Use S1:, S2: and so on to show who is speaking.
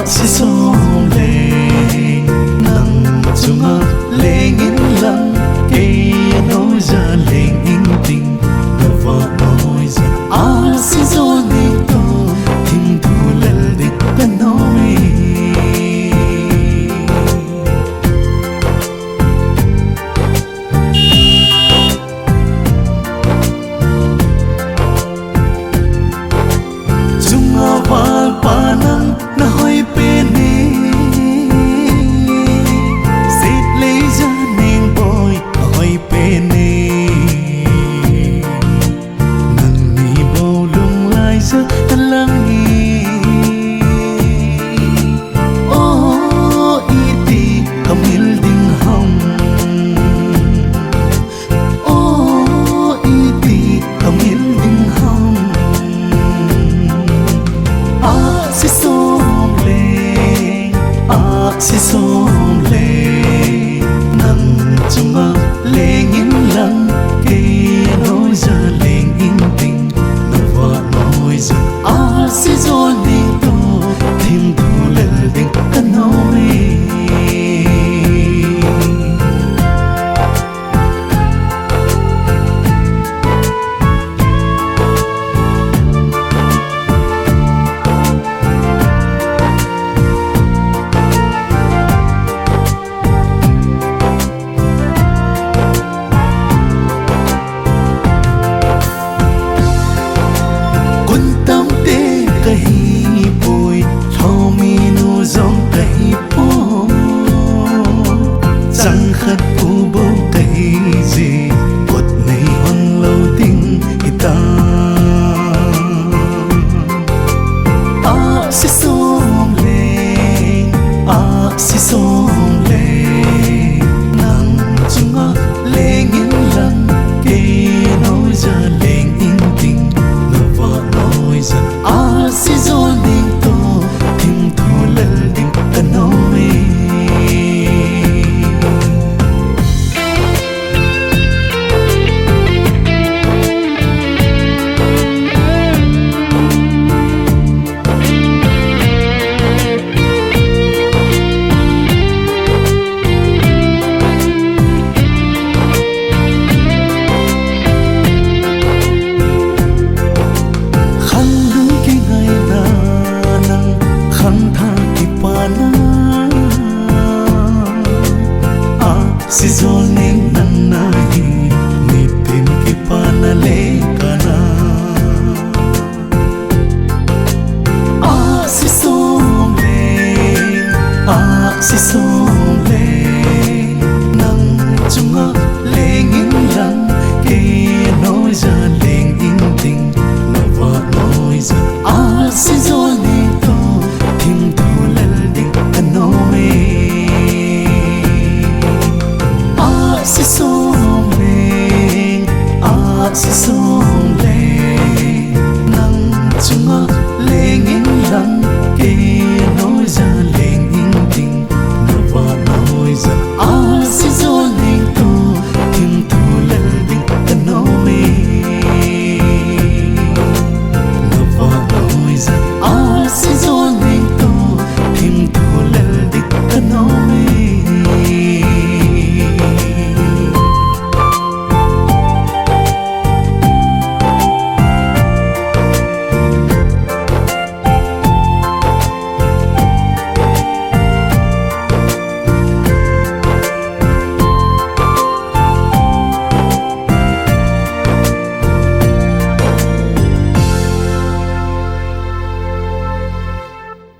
S1: Ahsisomleng nang chunga lengin lang kay ano ja leng ing ting nawa noi ja Ahsisomleng to tim thulal de kanoi chunga wal panang na hoi pe ne sit lei ja ning boy hoi pe ne nang ni bo lung lai ja talang ni oh iti kamil ding hong oh iti kamil ding hong Ahsisomleng Ahsisomleng nang chunga lengin lang kay ano ja leng ing ting nawa noi ja Ahsisomleng to tim thulal ding kanoi kahi bôi thâu mi nu dòng kahi po chẳng khát u bô kahi gì bột này hoang lâu tình ita Ahsisomleng Ahsisomleng nang chunga lengin lang kay nói ja leng ing ting nawa nói ja Ahsisomleng to tim thulal ding kanoi Ahsisomleng nang nahi nitin ki panale kana Ahsisomleng Ahsisomleng nang chunga lengin lang kay nói ja leng ing ting nawa nói ja Ahsisomleng to tim thulal ding kanoi Ahsisomleng Ahsisomleng nang chunga lengin lang kay